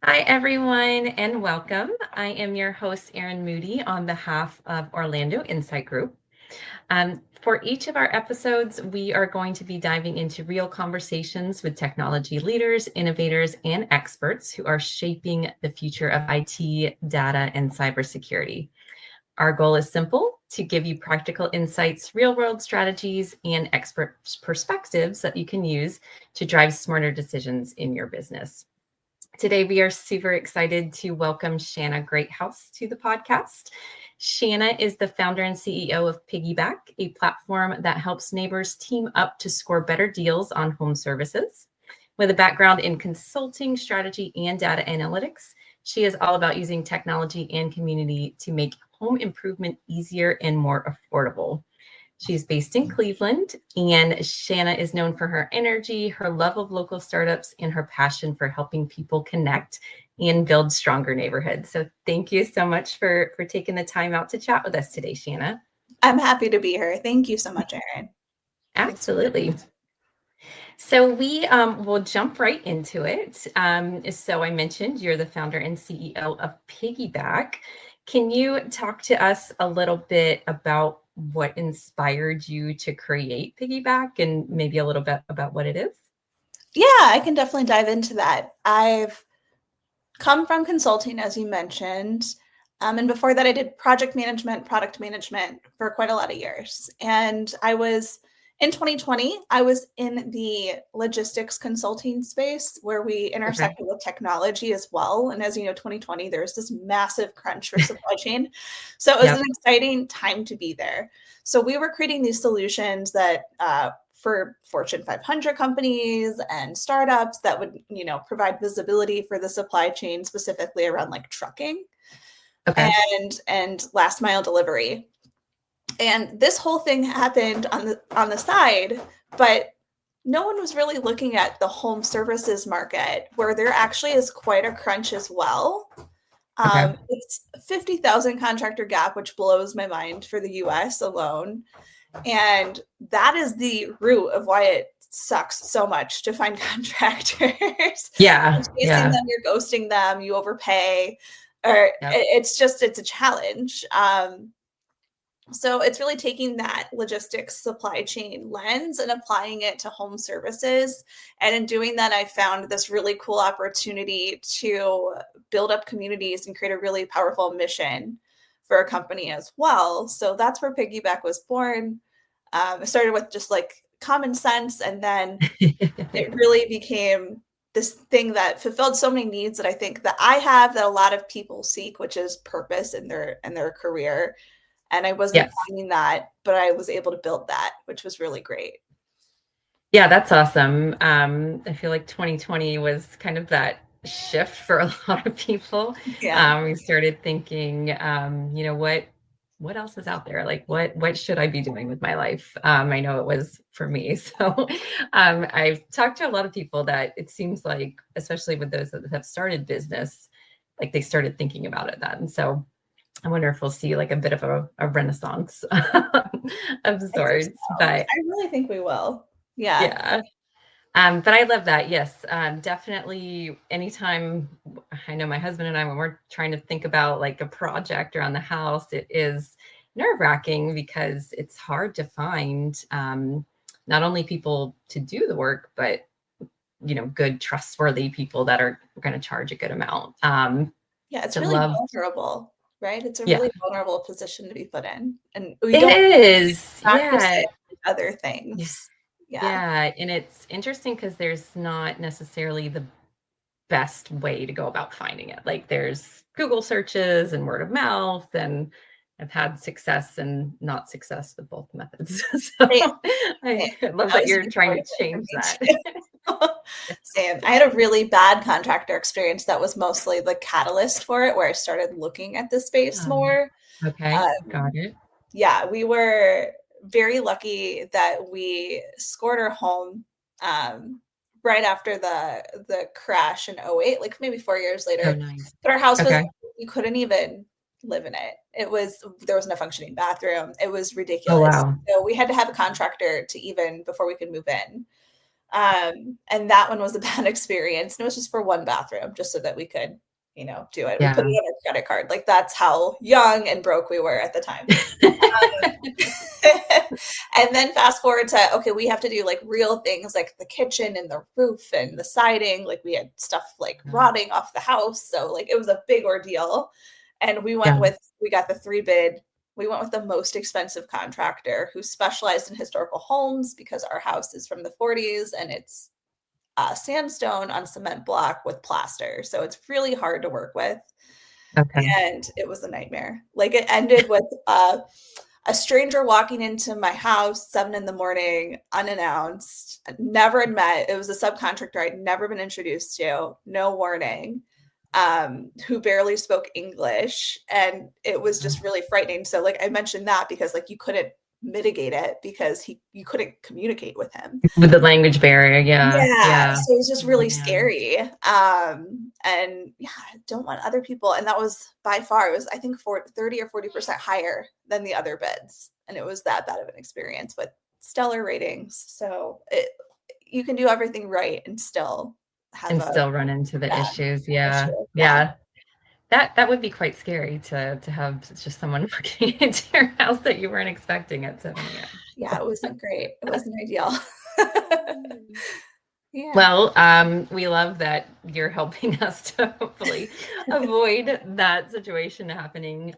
Hi, everyone, and welcome. I am your host, Erin Moody, on behalf of Orlando Insight Group. For each of our episodes, we are going to be diving into real conversations with technology leaders, innovators, and experts who are shaping the future of IT, data, and cybersecurity. Our goal is simple: to give you practical insights, real-world strategies, and expert perspectives that you can use to drive smarter decisions in your business. Today, we are super excited to welcome Shanna Greathouse to the podcast. Shanna is the founder and CEO of Pigybak, a platform that helps neighbors team up to score better deals on home services. With a background in consulting, strategy, and data analytics, she is all about using technology and community to make home improvement easier and more affordable. She's based in Cleveland, and Shanna is known for her energy, her love of local startups, and her passion for helping people connect and build stronger neighborhoods. So thank you so much for taking the time out to chat with us today, Shanna. I'm happy to be here. Thank you so much, Erin. Absolutely. So we will jump right into it. So I mentioned you're the founder and CEO of Pigybak. Can you talk to us a little bit about what inspired you to create Pigybak and maybe a little bit about what it is? Yeah, I can definitely dive into that. I've come from consulting, as you mentioned. And before that, I did project management, product management for quite a lot of years. And in 2020, I was in the logistics consulting space where we intersected with technology as well. And as you know, 2020, there's this massive crunch for supply chain. So it was an exciting time to be there. So we were creating these solutions that for Fortune 500 companies and startups that would, provide visibility for the supply chain, specifically around like trucking and last mile delivery. And this whole thing happened on the side, but no one was really looking at the home services market, where there actually is quite a crunch as well. It's 50,000 contractor gap, which blows my mind for the US alone. And that is the root of why it sucks so much to find contractors. Yeah. You're chasing them, you're ghosting them, you overpay, or it's a challenge. So it's really taking that logistics supply chain lens and applying it to home services. And in doing that, I found this really cool opportunity to build up communities and create a really powerful mission for a company as well. So that's where Pigybak was born. It started with just like common sense, and then it really became this thing that fulfilled so many needs that I think that I have, that a lot of people seek, which is purpose in their career. And I wasn't finding that, but I was able to build that, which was really great. Yeah, that's awesome. I feel like 2020 was kind of that shift for a lot of people. Yeah. We started thinking, what else is out there? Like, what should I be doing with my life? I know it was for me. So I've talked to a lot of people that it seems like, especially with those that have started business, like they started thinking about it then. So I wonder if we'll see like a bit of a renaissance of sorts. But I really think we will. Yeah. But I love that. Yes, definitely. Anytime I know my husband and I, when we're trying to think about like a project around the house, it is nerve-wracking because it's hard to find not only people to do the work, but good, trustworthy people that are going to charge a good amount. It's really vulnerable, right? It's a really vulnerable position to be put in, and we other things. Yeah. And it's interesting because there's not necessarily the best way to go about finding it. Like there's Google searches and word of mouth, and I've had success and not success with both methods. So I love that you're trying to change that. Same. I had a really bad contractor experience that was mostly the catalyst for it, where I started looking at the space more. Okay, got it. Yeah, we were very lucky that we scored our home right after the crash in 2008, like maybe 4 years later. Oh, nice. But our house was, you couldn't even live in it. There wasn't a functioning bathroom. It was ridiculous. Oh, wow. So we had to have a contractor before we could move in. And that one was a bad experience. And it was just for one bathroom, just so that we could, do it. We put it Yeah. on our credit card. Like that's how young and broke we were at the time. And then fast forward to, okay, we have to do like real things like the kitchen and the roof and the siding. Like we had stuff like rotting off the house. So like it was a big ordeal. And we Yeah. got the 3 bid. We went with the most expensive contractor who specialized in historical homes because our house is from the 40s and it's sandstone on cement block with plaster. So it's really hard to work with. Okay. And it was a nightmare. Like it ended with a stranger walking into my house 7 a.m, unannounced, never had met. It was a subcontractor I'd never been introduced to, no warning, who barely spoke English. And it was just really frightening. So like I mentioned that because like you couldn't mitigate it because you couldn't communicate with him. With the language barrier. Yeah. Yeah. Yeah. So it was just really Man. scary. And yeah, I don't want other people. And that was by far, it was, I think, 30 or 40% higher than the other bids. And it was that bad of an experience with stellar ratings. So you can do everything right and still have And a still run into the issues. Yeah. issue. Yeah. That would be quite scary to have just someone walking into your house that you weren't expecting at 7 a.m. Yeah, it wasn't great. It wasn't ideal. Yeah. Well, we love that you're helping us to hopefully avoid that situation happening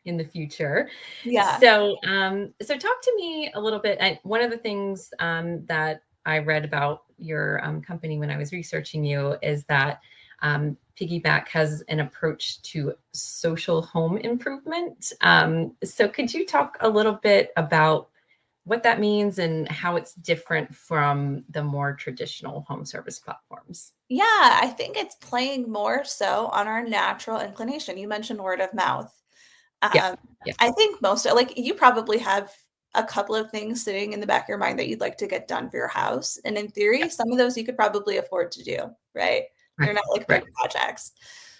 in the future. Yeah. So talk to me a little bit. One of the things that I read about your company when I was researching you is that Pigybak has an approach to social home improvement. So could you talk a little bit about what that means and how it's different from the more traditional home service platforms? Yeah, I think it's playing more so on our natural inclination. You mentioned word of mouth. Yeah. Yeah. I think most like you probably have a couple of things sitting in the back of your mind that you'd like to get done for your house. And in theory, Yeah. some of those you could probably afford to do, right? They're Right. not like big Right. projects.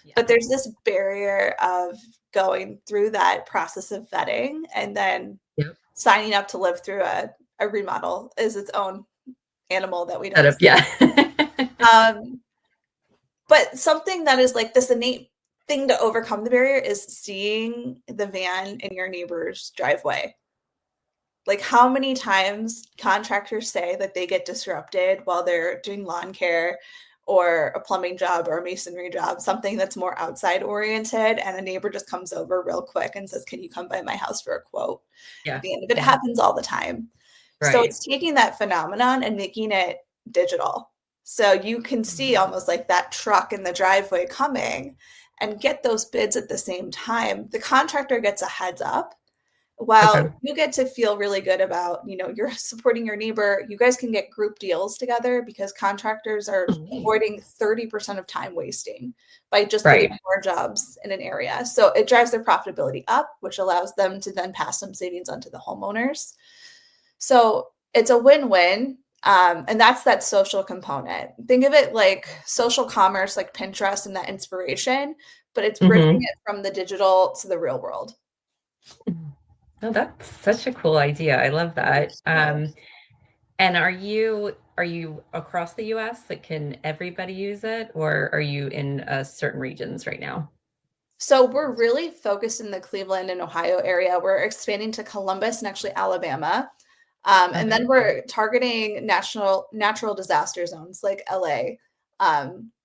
Yeah. But there's this barrier of going through that process of vetting and then Yep. signing up to live through a remodel is its own animal that we don't Setup. see. Yeah. But something that is like this innate thing to overcome the barrier is seeing the van in your neighbor's driveway. Like how many times contractors say that they get disrupted while they're doing lawn care or a plumbing job or a masonry job, something that's more outside oriented, and a neighbor just comes over real quick and says, "Can you come by my house for a quote?" Yeah. At the end of it, it Yeah. happens all the time. So Right. it's taking that phenomenon and making it digital. So you can see almost like that truck in the driveway coming and get those bids at the same time. The contractor gets a heads up while Okay. you get to feel really good about, you're supporting your neighbor. You guys can get group deals together because contractors are avoiding 30% of time wasting by just Right. bidding more jobs in an area. So it drives their profitability up, which allows them to then pass some savings onto the homeowners. So it's a win-win. And that's that social component. Think of it like social commerce, like Pinterest and that inspiration, but it's bringing Mm-hmm. it from the digital to the real world. Oh, that's such a cool idea. I love that. And are you across the US? Like, can everybody use it, or are you in certain regions right now? So we're really focused in the Cleveland and Ohio area. We're expanding to Columbus and actually Alabama. And Okay. then we're targeting natural disaster zones like LA.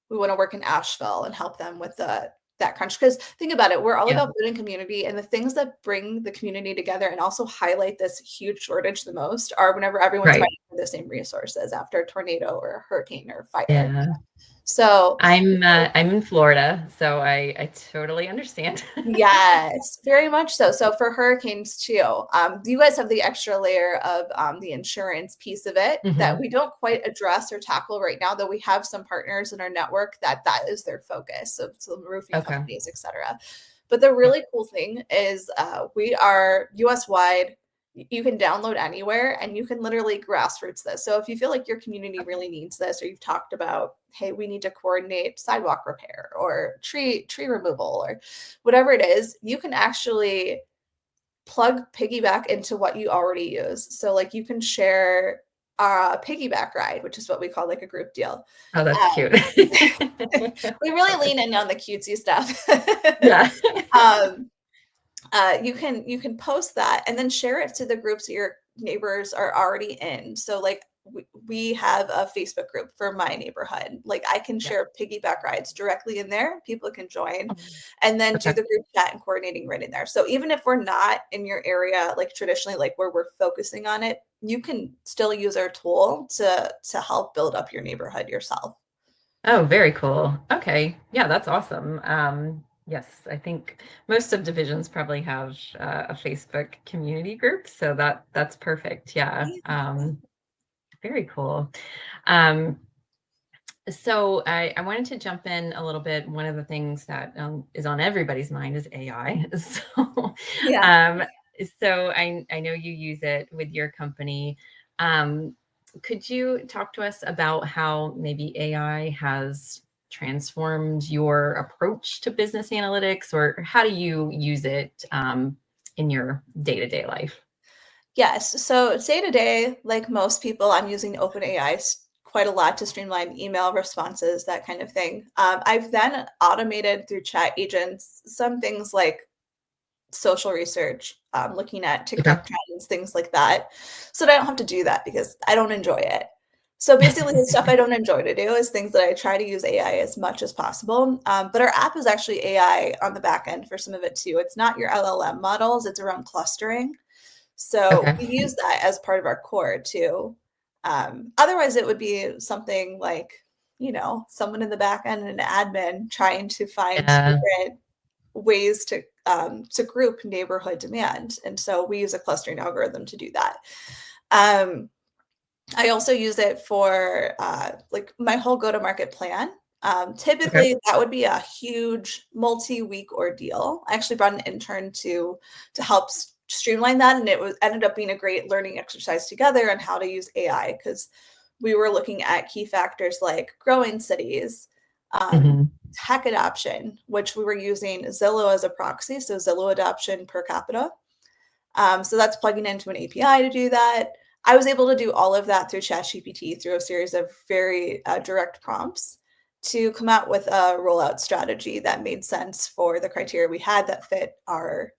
We want to work in Asheville and help them with that crunch. Because think about it, we're all Yeah. about building community, and the things that bring the community together and also highlight this huge shortage the most are whenever everyone's Right. fighting for the same resources after a tornado or a hurricane or fire. Yeah. So I'm in Florida, so I totally understand. yes, very much so. So for hurricanes too, you guys have the extra layer of the insurance piece of it that Mhm. we don't quite address or tackle right now, though we have some partners in our network that is their focus. So some roofing Okay. companies, etc. But the Yeah. really cool thing is we are US wide. You can download anywhere and you can literally grassroots this. So if you feel like your community really needs this, or you've talked about, hey, we need to coordinate sidewalk repair or tree removal or whatever it is, you can actually plug Pigybak into what you already use. So like you can share our piggyback ride, which is what we call like a group deal. Oh, that's cute. We really lean in on the cutesy stuff. Yeah. You can post that and then share it to the groups that your neighbors are already in. So like we have a Facebook group for my neighborhood. Like I can Yeah. share piggyback rides directly in there. People can join and then do Okay. the group chat and coordinating right in there. So even if we're not in your area, like traditionally, like where we're focusing on it, you can still use our tool to help build up your neighborhood yourself. Oh, very cool. Okay. Yeah, that's awesome. Yes, I think most subdivisions probably have a Facebook community group, so that's perfect. Yeah. Very cool. Um, so I wanted to jump in a little bit. One of the things that is on everybody's mind is AI. So, Yeah. um, I know you use it with your company. Um, could you talk to us about how maybe AI has transformed your approach to business analytics, or how do you use it in your day-to-day life? Yes. So day to day, like most people, I'm using OpenAI quite a lot to streamline email responses, that kind of thing. I've then automated through chat agents some things like social research, looking at Okay. TikTok trends, things like that. So that I don't have to do that because I don't enjoy it. So basically, the stuff I don't enjoy to do is things that I try to use AI as much as possible. But our app is actually AI on the back end for some of it too. It's not your LLM models, it's around clustering. So Okay. we use that as part of our core too. Otherwise, it would be something like, someone in the back end, an admin trying to find Yeah. different ways to group neighborhood demand. And so we use a clustering algorithm to do that. Um, I also use it for like my whole go-to-market plan. Okay. Typically, that would be a huge multi-week ordeal. I actually brought an intern to help streamline that, and it was ended up being a great learning exercise together on how to use AI because we were looking at key factors like growing cities, um, Mhm. tech adoption, which we were using Zillow as a proxy, so Zillow adoption per capita. So that's plugging into an API to do that. I was able to do all of that through ChatGPT through a series of very direct prompts to come out with a rollout strategy that made sense for the criteria we had that fit our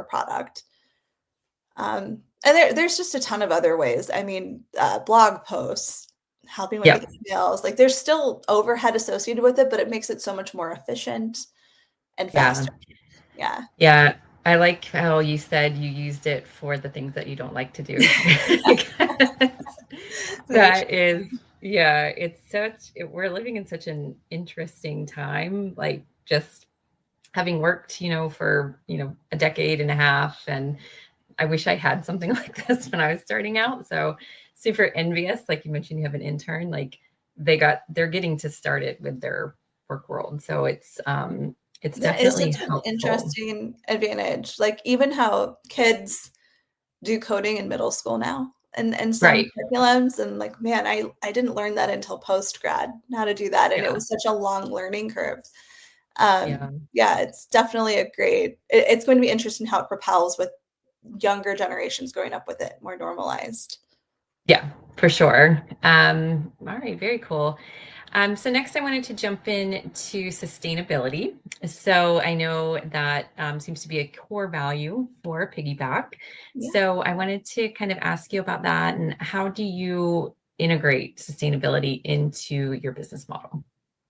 product. And there's just a ton of other ways. I mean, blog posts, helping with the Yep. emails. Like there's still overhead associated with it, but it makes it so much more efficient and Yeah. faster. Yeah. Yeah, I like how you said you used it for the things that you don't like to do. Very That true. is, yeah, we're living in such an interesting time, like just having worked, for, a decade and a half. And I wish I had something like this when I was starting out. So super envious. Like you mentioned, you have an intern, like they're getting to start it with their work world. So it's That is definitely such an helpful. interesting advantage. Like even how kids do coding in middle school now and some Right. curriculums and like, man, I didn't learn that until post grad, how to do that. And it Yeah. was such a long learning curve. Yeah. Yeah, it's definitely it's going to be interesting how it propels with younger generations growing up with it more normalized. Yeah, for sure. All right, very cool. So next I wanted to jump in to sustainability. So I know that seems to be a core value for Piggyback. Yeah. So I wanted to kind of ask you about that and how do you integrate sustainability into your business model?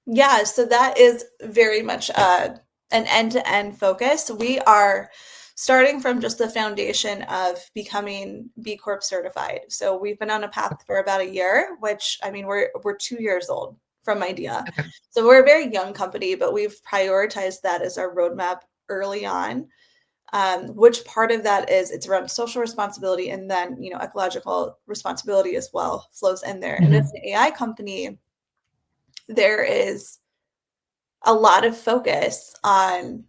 Yeah, so that is very much an end-to-end focus. We are starting from just the foundation of becoming B Corp certified. So we've been on a path for about a year, which I mean we're 2 years old from idea. Okay. So we're a very young company, but we've prioritized that as our roadmap early on. Which part of that is it's around social responsibility and then ecological responsibility as well flows in there. And as Mhm. an AI company, there is a lot of focus on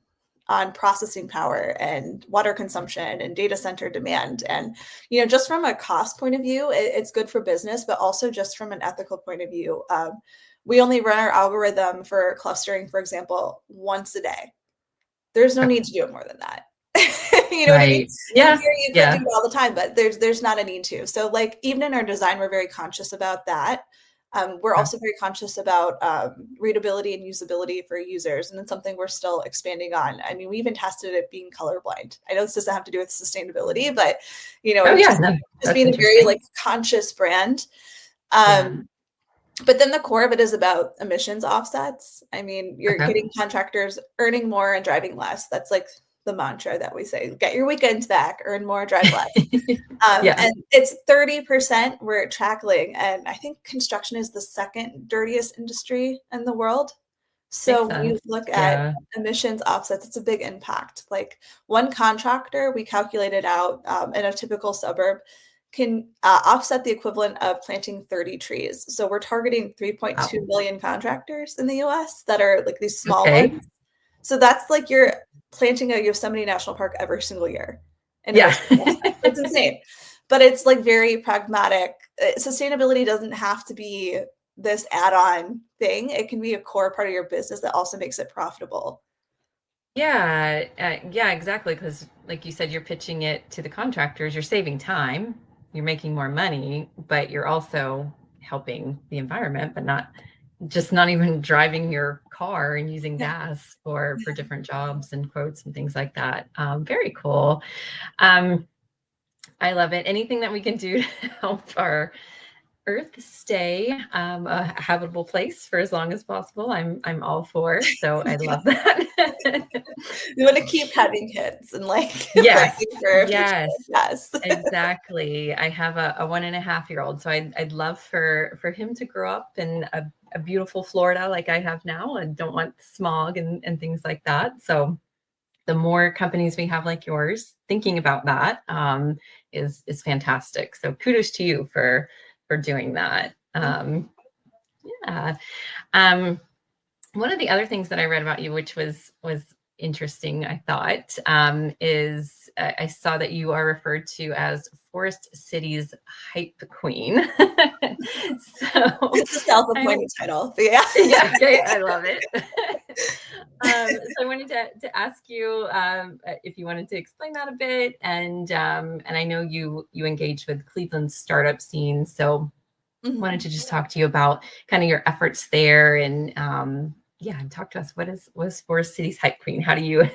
processing power and water consumption and data center demand. And just from a cost point of view, it's good for business, but also just from an ethical point of view, we only run our algorithm for clustering, for example, once a day. There's no Okay. need to do it more than that. You know what I mean? Right. In Yeah. theory, you could do Yeah. it all the time, but there's not a need to. So like even in our design, we're very conscious about that. We're Okay. also very conscious about readability and usability for users, and it's something we're still expanding on. I mean, we even tested it being colorblind. I know this doesn't have to do with sustainability, but Oh it's yeah. just No, that's being a very interesting. like conscious brand. Yeah. But then the core of it is about emissions offsets. I mean, you're Okay. getting contractors earning more and driving less. That's like the mantra that we say: get your weekends back, earn more, drive less. Yeah. And it's 30% we're tackling. And I think construction is the second dirtiest industry in the world. Makes So when you sense. look at Yeah. emissions offsets, it's a big impact. Like one contractor, we calculated out in a typical suburb, can offset the equivalent of planting 30 trees. So we're targeting 3.2 Wow. million contractors in the US that are like these small Okay. ones. So that's like you're planting a Yosemite National Park every single year in Yeah. emissions offset. It's insane. But it's like very pragmatic. Sustainability doesn't have to be this add-on thing. It can be a core part of your business that also makes it profitable. Yeah, yeah, exactly. Because, like you said, you're pitching it to the contractors. You're saving time. You're making more money, but you're also helping the environment, but not even driving your car and using Yeah. gas for different jobs and quotes and things like that. Very cool. Um, I love it. Anything that we can do to help our Earth stay a habitable place for as long as possible, I'm all for. So I love that. You want to keep having kids and like Yes, planning for a future. yes, Yes. exactly. I have a 1.5-year-old, so I'd love for him to grow up in a beautiful Florida like I have now. I don't want smog and things like that. So the more companies we have like yours thinking about that is fantastic. So kudos to you for doing that. Yeah. Um, One of the other things that I read about you, which was interesting, I thought, is I saw that you are referred to as Forest City's hype queen. So, It's a self-appointed title. But yeah. yeah, okay, I love it. So I wanted to ask you if you wanted to explain that a bit, and I know you engage with Cleveland's startup scene, so wanted to just talk to you about kind of your efforts there and yeah, and talk to us. What is Forest City's hype queen? How do you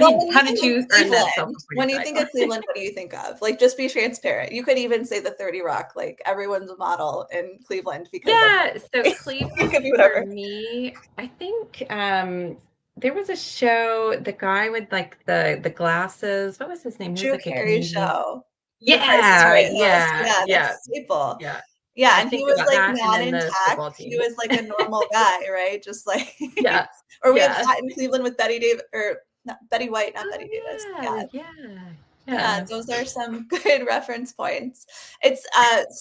Well, when how you did think of you earn that Cleveland, self-appointed when you think title? of Cleveland, what do you think of? Like, just be transparent. You could even say the 30 Rock, like everyone's a model in Cleveland because of Yeah, so it could Cleveland be for whatever. me, I think there was a show, the guy with like the glasses. What was his name? He was Drew like a Carey comedian. show, The Price is Yeah, Right host. yeah, Yeah, that's yeah, a staple. yeah. Yeah, I and he think was about like that and not then in the tech. football He team. was like a normal guy, right? Just like, Yeah, or we have yeah. Hot in Cleveland with Betty Davis, or not Betty White, not Betty Davis. Oh Yeah, yeah, yeah, yeah, yeah. those are some good reference points. It's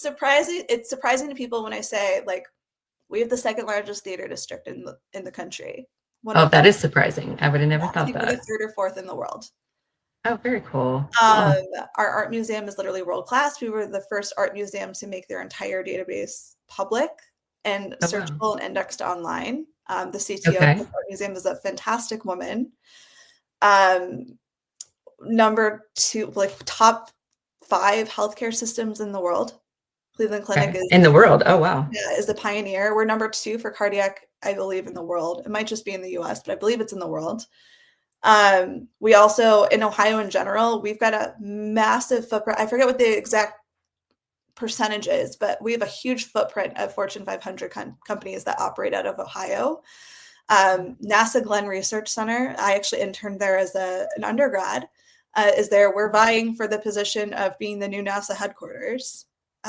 surprising. It's surprising to people when I say like we have the second largest theater district in the country. One Oh, of that is surprising. I would have never yeah, I thought think we're the that. third or fourth in the world. Oh, very cool. Um, Cool. our art museum is literally world class. We were the first art museum to make their entire database public and Oh, wow. searchable and indexed online. The CTO of Okay. the art museum is a fantastic woman. Um, number two, like top 5 healthcare systems in the world. Cleveland Clinic Okay. In the world. Oh, wow. is a pioneer. We're number 2 for cardiac, I believe, in the world. It might just be in the US, but I believe it's in the world. We also, in Ohio in general, we've got a massive footprint. I forget what the exact percentage is, but we have a huge footprint of Fortune 500 companies that operate out of Ohio. NASA Glenn Research Center, I actually interned there as an undergrad, is there. We're vying for the position of being the new NASA headquarters.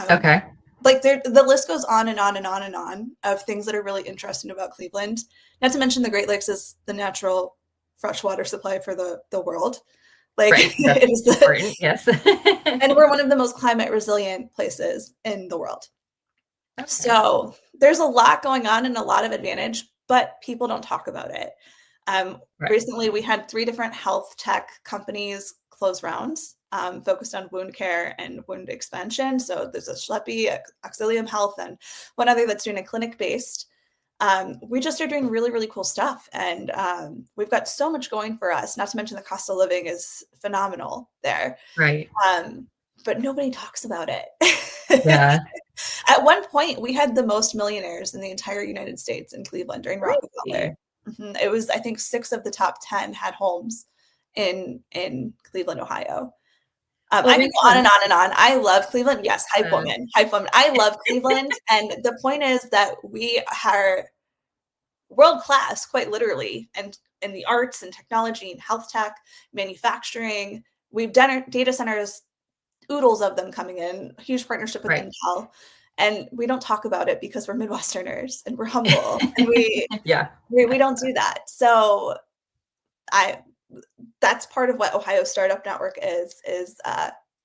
Okay. Like the list goes on and on and on and on of things that are really interesting about Cleveland. Not to mention the Great Lakes is the natural freshwater supply for the world. Like Right. That's it is important. Yes. and we're one of the most climate resilient places in the world. Okay. So there's a lot going on and a lot of advantage, but people don't talk about it. Right. Recently, we had 3 different health tech companies close rounds focused on wound care and wound expansion. So there's a Schleppy, Auxilium Health, and one other that's doing a clinic-based. We just are doing really, really cool stuff. And we've got so much going for us, not to mention the cost of living is phenomenal there. Right. But nobody talks about it. Yeah. At one point, we had the most millionaires in the entire United States in Cleveland during Rockefeller. Really? It was, I think, 6 of the top 10 had homes in Cleveland, Ohio. Well, I it can makes go on and sense. on and on. I love Cleveland. Yes, hype Uh, woman, hype woman. I love Cleveland. And the point is that we are world class, quite literally, and in the arts and technology and health tech, manufacturing. We've done data centers, oodles of them coming in, huge partnership with right. Intel. And we don't talk about it because we're Midwesterners and we're humble and we Yeah. we don't do that. So I that's part of what Ohio Startup Network is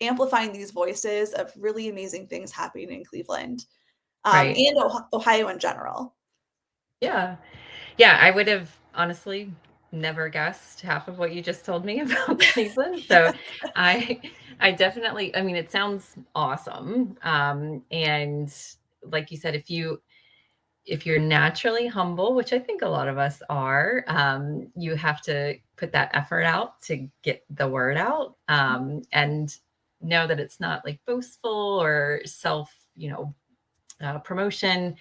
amplifying these voices of really amazing things happening in Cleveland, Right. and Ohio in general. Yeah. Yeah. I would have honestly never guessed half of what you just told me about Cleveland. So I I definitely, I mean, it sounds awesome. And like you said, if you're naturally humble, which I think a lot of us are, you have to put that effort out to get the word out, and know that it's not like boastful or self, promotion.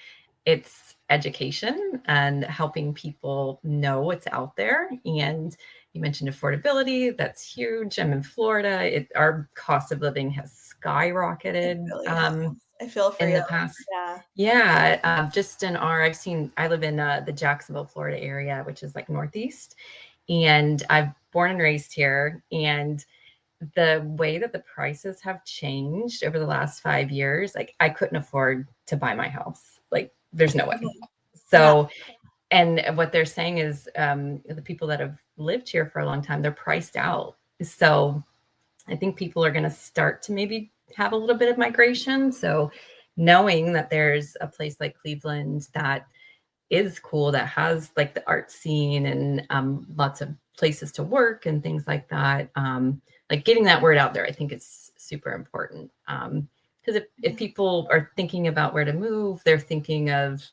It's education and helping people know what's out there. And you mentioned affordability. That's huge. I'm in Florida. Our cost of living has It skyrocketed. really has. I feel for In you. the past. Yeah. Yeah, just I live in the Jacksonville, Florida area, which is like Northeast, and I've born and raised here. And the way that the prices have changed over the last 5 years, like I couldn't afford to buy my house. Like there's no way. Yeah. So, and what they're saying is the people that have lived here for a long time, they're priced out. So I think people are going to start to maybe have a little bit of migration. So knowing that there's a place like Cleveland that is cool, that has like the art scene and lots of places to work and things like that, like getting that word out there, I think it's super important. Because if people are thinking about where to move, they're thinking of,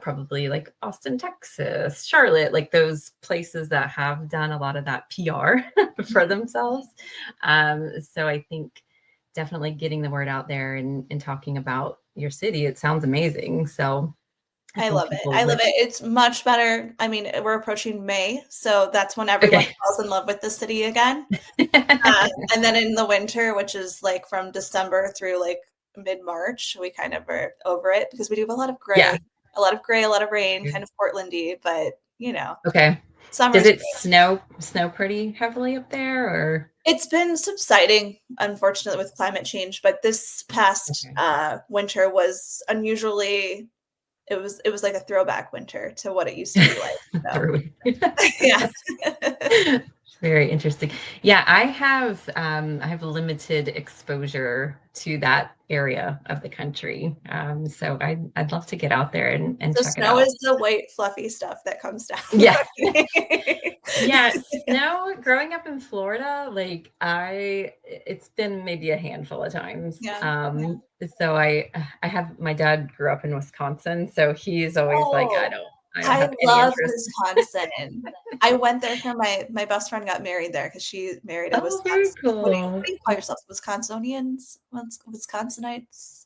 probably like Austin, Texas, Charlotte, like those places that have done a lot of that PR for themselves. So I think definitely getting the word out there and talking about your city, it sounds amazing. So I I think love it. people I love would. it. It's much better. I mean, we're approaching May, so that's when everyone Okay. falls in love with the city again. And then in the winter, which is like from December through like mid-March, we kind of are over it because we do have a lot of Yeah. gray, a lot of rain, kind of Portlandy, but Okay. Does summer's it great. snow pretty heavily up there or? It's been subsiding, unfortunately, with climate change, but this past Okay. winter was unusually. It was like a throwback winter to what it used to be like. So Through. yeah. Very interesting. Yeah, I have limited exposure to that area of the country. So I'd love to get out there and The check it snow out. is the white fluffy stuff that comes down. Yeah. Yeah, snow growing up in Florida, like it's been maybe a handful of times. Yeah. So I have my dad grew up in Wisconsin, so he's always like, I Oh, don't I don't I have any love interest. Wisconsin. I went there for my best friend got married there because she married a Oh, very Wisconsin. What cool. do you call yourselves? Wisconsinians? Wisconsinites?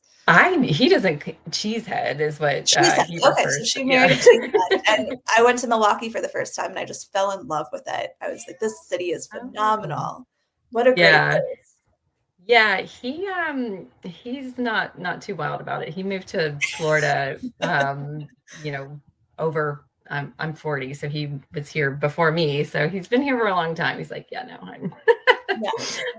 He doesn't cheesehead is what Cheesehead. he Okay, so refers to. she married Yeah. a cheesehead, and I went to Milwaukee for the first time, and I just fell in love with it. I was like, "This city is Oh. phenomenal. What a great Yeah. place." Yeah, he's not too wild about it. He moved to Florida, you know, over I'm 40, so he was here before me. So he's been here for a long time. He's like, yeah, no, Yeah,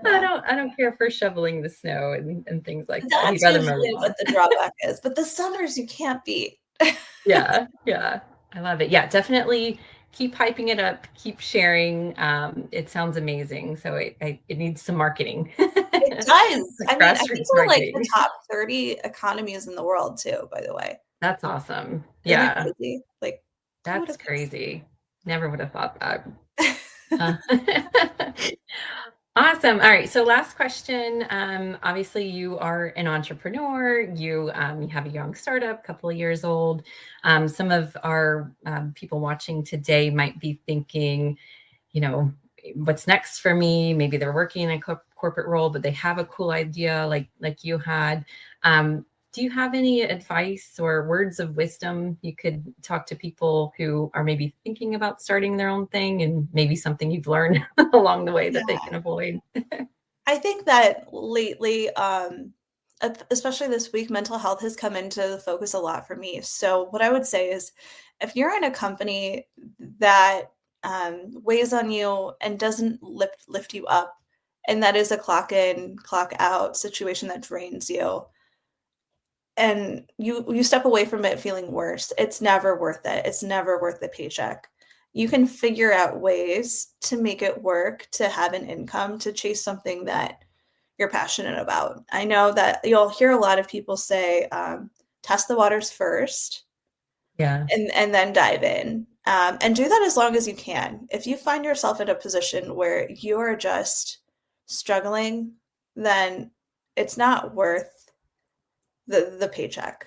I yeah. don't care for shoveling the snow and things like that. He'd That's rather mow the usually lawn. what the drawback is, but the summers you can't beat. Yeah, yeah. I love it. Yeah, definitely keep hyping it up, keep sharing. It sounds amazing. So it needs some marketing. It does. Like I mean, I think grassroots we're like the marketing. top 30 economies in the world too, by the way. That's awesome. Isn't that Yeah, crazy? Like, who would that's have crazy. Never would have thought that. guessed? Uh, Awesome. All right. So last question. Obviously, you are an entrepreneur. You have a young startup, couple of years old. Some of our people watching today might be thinking, you know, what's next for me? Maybe they're working in a corporate role, but they have a cool idea like you had. Do you have any advice or words of wisdom you could talk to people who are maybe thinking about starting their own thing, and maybe something you've learned along the way that they Yeah. can avoid? I think that lately, especially this week, mental health has come into the focus a lot for me. So, what I would say is if you're in a company that weighs on you and doesn't lift you up, and that is a clock in, clock out situation that drains you, and you step away from it feeling worse, it's never worth it. It's never worth the paycheck. You can figure out ways to make it work, to have an income, to chase something that you're passionate about. I know that you'll hear a lot of people say, test the waters first Yeah. and then dive in. And do that as long as you can. If you find yourself in a position where you are just struggling, then it's not worth the paycheck.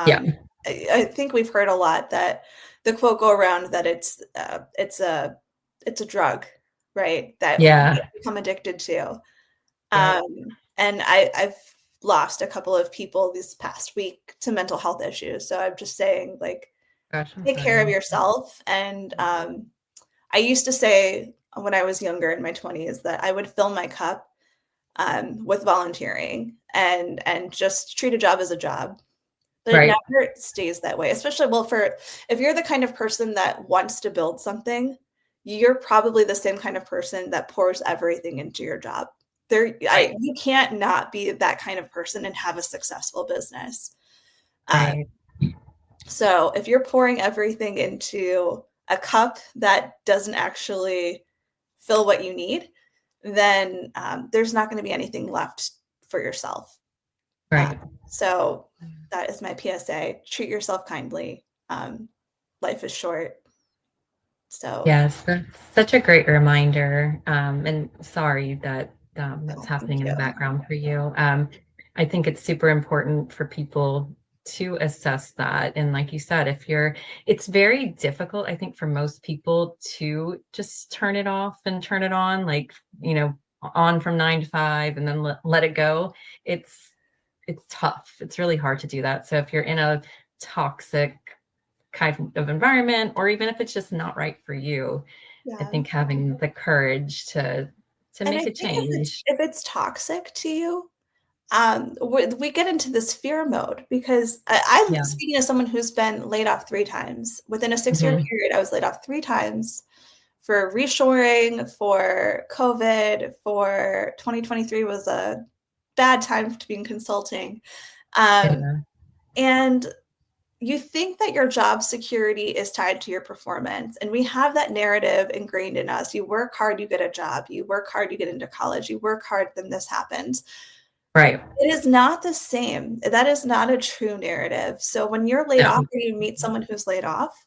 Yeah. I think we've heard a lot that the quote go around that it's a drug, right? That we Yeah. become addicted to. Yep. And I've lost a couple of people this past week to mental health issues. So I'm just saying, like, Gosh, I'm take care of sorry. yourself. And I used to say when I was younger in my 20s that I would fill my cup with volunteering and just treat a job as a job. But it Right. never stays that way, especially well for if you're the kind of person that wants to build something, you're probably the same kind of person that pours everything into your job. Right. You can't not be that kind of person and have a successful business. Uh, Right. so if you're pouring everything into a cup that doesn't actually fill what you need, then there's not going to be anything left for yourself. Uh, Right. so that is my PSA. Treat yourself kindly. Life is short. So, Yes, that's such a great reminder. And sorry that that's oh, thank happening in the you. background for you. I think it's super important for people to assess that. And like you said, it's very difficult, I think, for most people to just turn it off and turn it on, like, on from 9 to 5 and then let it go. It's, it's tough. It's really hard to do that. So if you're in a toxic kind of environment, or even if it's just not right for you, I Yeah. think having the courage to And I make a think if change. it's toxic to you, we get into this fear mode because I'm Yeah. speaking as someone who's been laid off 3 times. Within a 6 year Mhm. period, I was laid off 3 times for reshoring, for COVID, for 2023 was a bad time to be in consulting. Um, Yeah. and you think that your job security is tied to your performance. And we have that narrative ingrained in us. You work hard, you get a job. You work hard, you get into college. You work hard, then this happens. Right. It is not the same. That is not a true narrative. So when you're laid off No. or you meet someone who's laid off,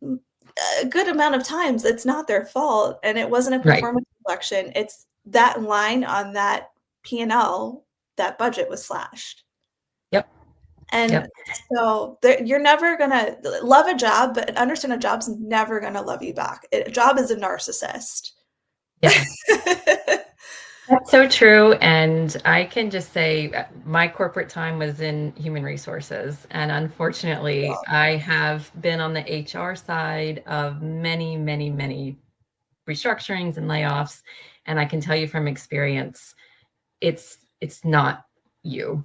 a good amount of times it's not their fault and it wasn't a Right. performance reflection. It's that line on that P&L, that budget was slashed. Yep. And Yep. so you're never gonna love a job, but understand a job's never gonna love you back. A job is a narcissist. Yes. That's so true. And I can just say my corporate time was in human resources. And unfortunately, I have been on the HR side of many, many, many restructurings and layoffs. And I can tell you from experience, it's not you.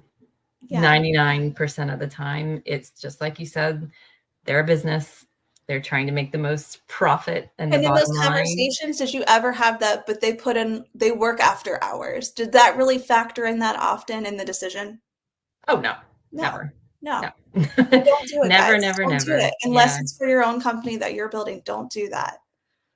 Yeah. 99% of the time, it's just like you said, they're a business. They're trying to make the most profit and the And in those bottom line. conversations, did you ever have that, but they work after hours? Did that really factor in that often in the decision? Oh, no, No. never. No. No. Don't do it, Never, guys. never, Don't do never. it unless Yeah, it's for your own company that you're building. Don't do that.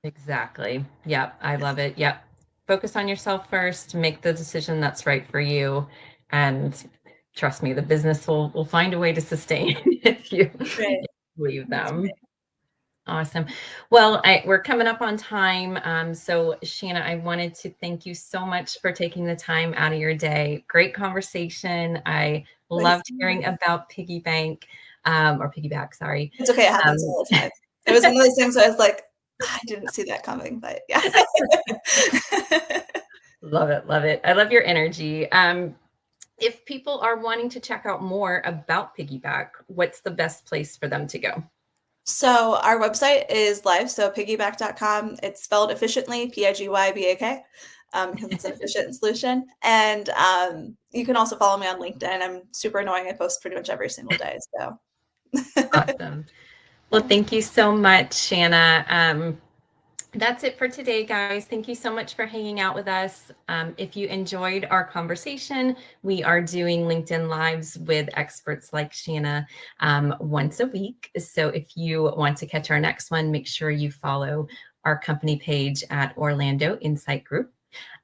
exactly. Yep, I love it. Yep. Focus on yourself first, make the decision that's right for you. And trust me, the business will find a way to sustain if you Right. leave That's them. right. Awesome. Well, we're coming up on time. So Shanna, I wanted to thank you so much for taking the time out of your day. Great conversation. I loved hearing about Piggybank, or Pigybak, sorry. It's okay. It happens all the time. It was one of those things where I was like, I didn't see that coming, but yeah. Love it. Love it. I love your energy. If people are wanting to check out more about Pigybak, what's the best place for them to go? So our website is live, so pigybak.com. It's spelled efficiently, Pigybak, because it's an efficient solution. And you can also follow me on LinkedIn. I'm super annoying. I post pretty much every single day. So Awesome. Well, thank you so much, Shanna. That's it for today, guys. Thank you so much for hanging out with us. If you enjoyed our conversation, we are doing LinkedIn Lives with experts like Shanna once a week. So if you want to catch our next one, make sure you follow our company page at Orlando Insight Group.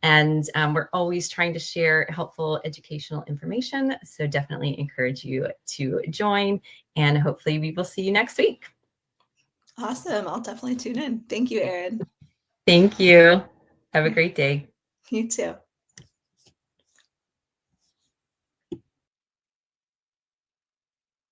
And we're always trying to share helpful educational information. So definitely encourage you to join, and hopefully we will see you next week. Awesome. I'll definitely tune in. Thank you, Erin. Thank you. Have a great day. You too.